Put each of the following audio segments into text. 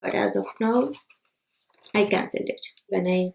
but as of now I cancelled it. When I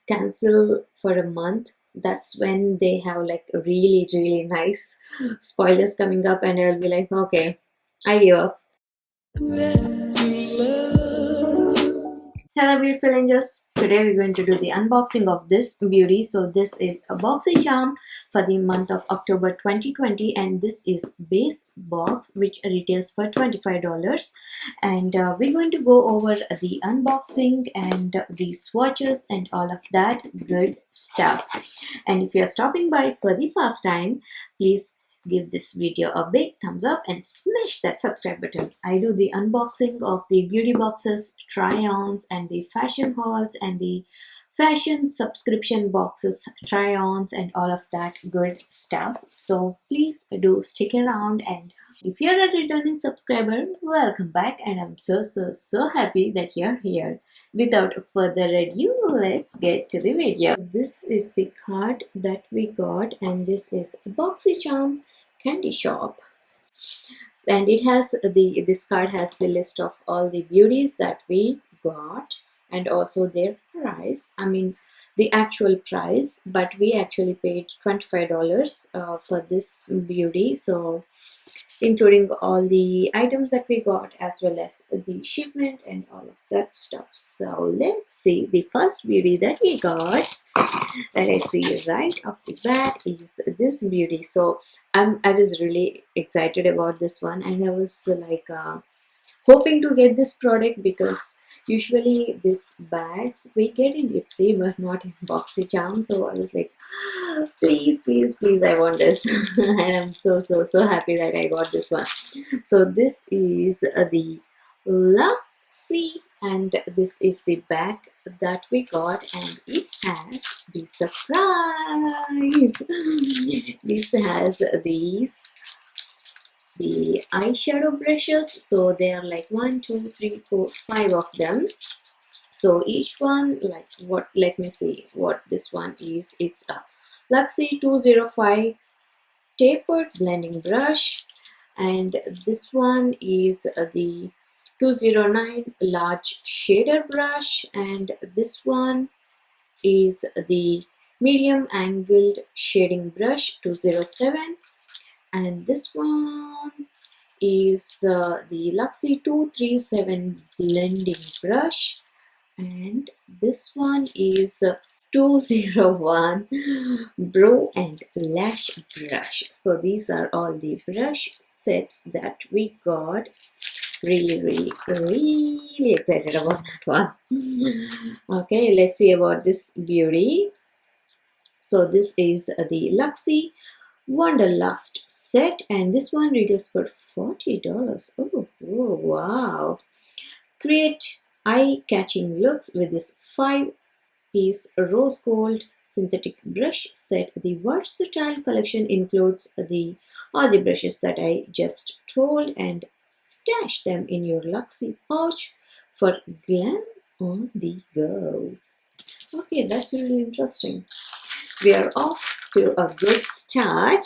cancel for a month, that's when they have like really nice spoilers coming up, and I'll be like, okay, I give up. Hello beautiful angels. Today we're going to do the unboxing of this beauty. So this is a Boxycharm for the month of October 2020, and this is base box which retails for $25. And we're going to go over the unboxing and the swatches and all of that good stuff. And if you're stopping by for the first time, please give this video a big thumbs up and smash that subscribe button. I do the unboxing of the beauty boxes, try-ons, and the fashion hauls and the fashion subscription boxes, try-ons, and all of that good stuff. So please do stick around, and if you're a returning subscriber, welcome back, and I'm so happy that you're here. Without further ado, let's get to the video. This is the card that we got, and this is Boxycharm candy shop, and it has this card has the list of all the beauties that we got and also their price. I mean the actual price, but we actually paid $25 for this beauty, so including all the items that we got as well as the shipment and all of that stuff. So let's see, the first beauty that we got that I see right off the bat is this beauty. So I was really excited about this one, and I was like hoping to get this product because usually these bags we get in Ipsy but not in Boxycharm. So I was like, please, I want this. And I'm so happy that I got this one. So this is the Luxy, and this is the bag that we got, and it has the surprise. This has the eyeshadow brushes, so they are like 1 2 3 4 5 of them. So each one, like what, let me see what this one is. It's a Luxy 205 tapered blending brush, and this one is the 209 large shader brush, and this one is the medium angled shading brush 207, and this one is the Luxy 237 blending brush, and this one is 201 brow and lash brush. So these are all the brush sets that we got. Really excited about that one. Okay, let's see about this beauty. So this is the Luxy Wanderlust set, and this one retails for $40. Oh wow. Create eye-catching looks with this 5-piece rose gold synthetic brush set. The versatile collection includes all the brushes that I just told, and stash them in your Luxy pouch for glam on the go. Okay, that's really interesting. We are off to a good start.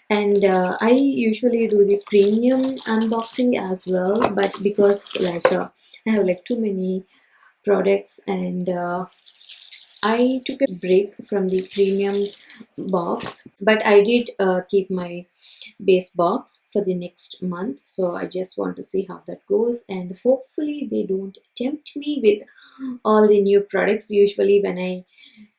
And I usually do the premium unboxing as well, but because like I have like too many products, and I took a break from the premium box, but I did keep my base box for the next month. So I just want to see how that goes, and hopefully they don't tempt me with all the new products. Usually when I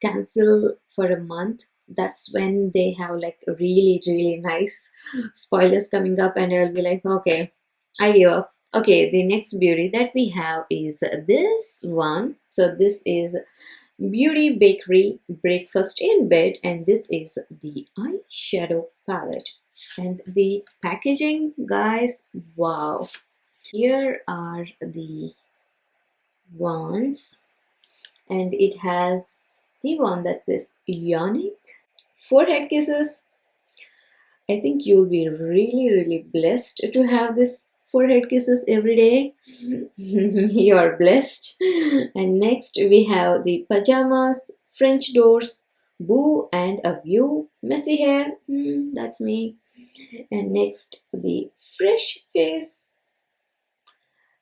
cancel for a month, that's when they have like really nice spoilers coming up, and I'll be like, okay, I give up. Okay, the next beauty that we have is this one. So this is Beauty Bakery Breakfast in Bed, and this is the Eyeshadow Palette. And the packaging, guys, wow. Here are the ones, and it has the one that says Unique forehead kisses. I think you'll be really blessed to have this forehead kisses every day. You're blessed. And next we have the pajamas, French doors, boo and a view, messy hair, that's me. And next the fresh face,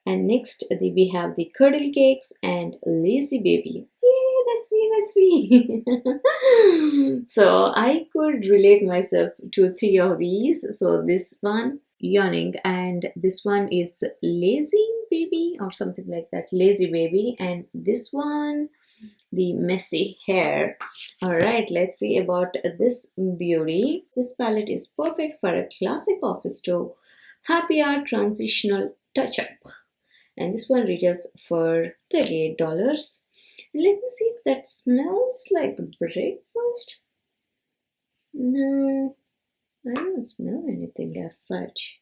And next we have the Cuddle Cakes and Lazy Baby. Yay, that's me, that's me. So I could relate myself to three of these. So this one, Yawning, and this one is Lazy Baby or something like that, Lazy Baby, and this one, the Messy Hair. All right, let's see about this beauty. This palette is perfect for a classic office to happy hour transitional touch-up, and this one retails for $38. Let me see if that smells like breakfast. No, I don't smell anything as such,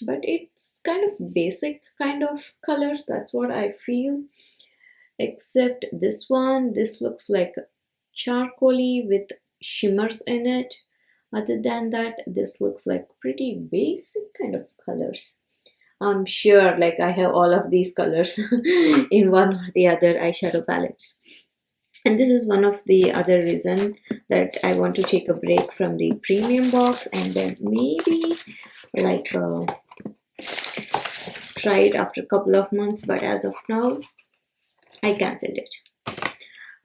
but it's kind of basic kind of colors, that's what I feel. Except this one, this looks like charcoaly with shimmers in it. Other than that, this looks like pretty basic kind of colors. I'm sure like I have all of these colors in one or the other eyeshadow palettes. And this is one of the other reason that I want to take a break from the premium box and then maybe like try it after a couple of months, but as of now I cancelled it.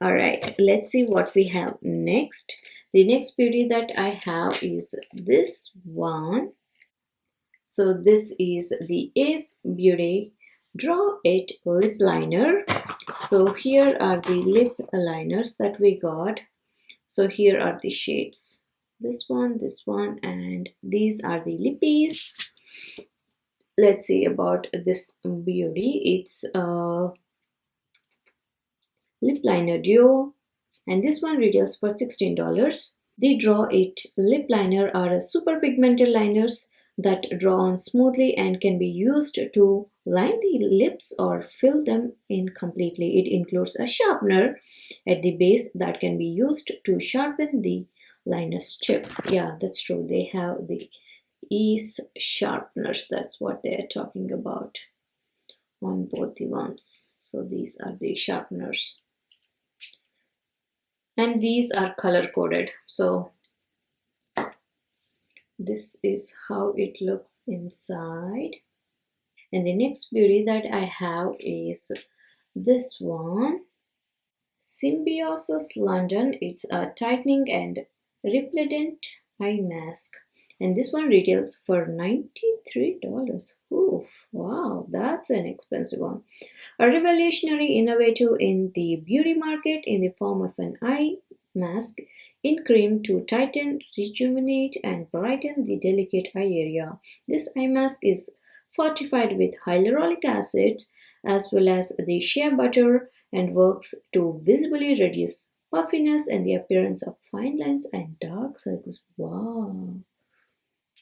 All right, let's see what we have next. The next beauty that I have is this one. So this is the Ace Beauty Draw It Lip Liner. So here are the lip liners that we got. So here are the shades. This one, and these are the lippies. Let's see about this beauty. It's a lip liner duo, and this one retails for $16. The Draw It lip liner are super pigmented liners that draw on smoothly and can be used to line the lips or fill them in completely. It includes a sharpener at the base that can be used to sharpen the liner's tip. Yeah, that's true. They have the ease sharpeners. That's what they're talking about on both the ones. So these are the sharpeners. And these are color coded. So this is how it looks inside. And the next beauty that I have is this one, Symbiosis London. It's a tightening and repellent eye mask, and this one retails for $93. Oof, wow, that's an expensive one. A revolutionary innovative in the beauty market in the form of an eye mask in cream to tighten, rejuvenate, and brighten the delicate eye area. This eye mask is fortified with hyaluronic acid as well as the shea butter and works to visibly reduce puffiness and the appearance of fine lines and dark circles. Wow,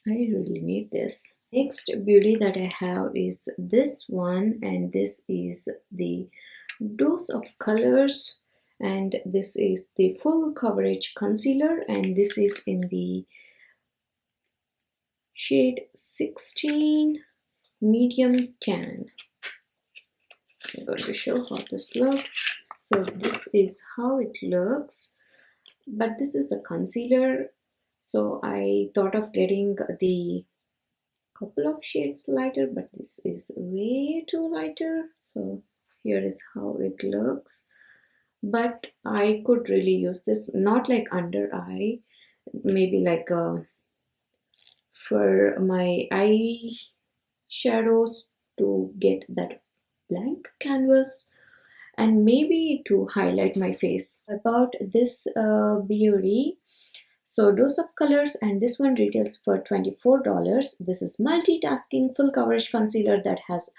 I really need this. Next beauty that I have is this one, and this is the Dose of Colors, and this is the full coverage concealer, and this is in the shade 16 medium tan. I'm going to show how this looks. So this is how it looks, but this is a concealer, so I thought of getting the couple of shades lighter, but this is way too lighter. So here is how it looks, but I could really use this, not like under eye, maybe like for my eye shadows to get that blank canvas and maybe to highlight my face. About this beauty, so Dose of Colors, and this one retails for $24. This is multitasking full coverage concealer that has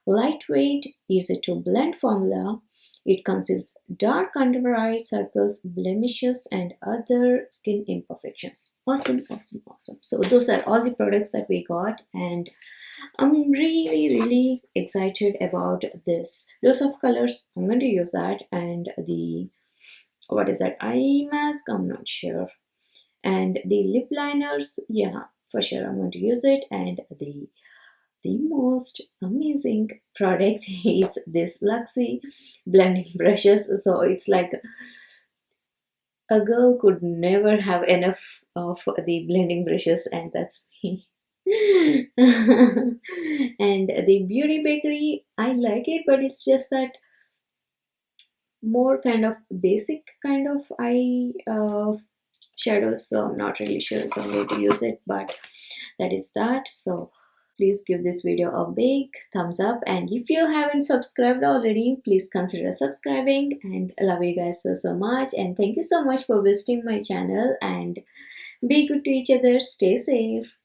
lightweight, easy to blend formula. It conceals dark under eye circles, blemishes, and other skin imperfections. Awesome, awesome, awesome. So those are all the products that we got, and I'm really excited about this Dose of Colors. I'm going to use that, and the, what is that, eye mask, I'm not sure, and the lip liners, yeah, for sure I'm going to use it. And the most amazing product is this Luxie blending brushes. So it's like a girl could never have enough of the blending brushes, and that's me. And the Beauty Bakery, I like it, but it's just that more kind of basic kind of eye shadows, so I'm not really sure if I'm going to use it, but that is that. So please give this video a big thumbs up, and if you haven't subscribed already, please consider subscribing. And I love you guys so much, and thank you so much for visiting my channel, and be good to each other, stay safe.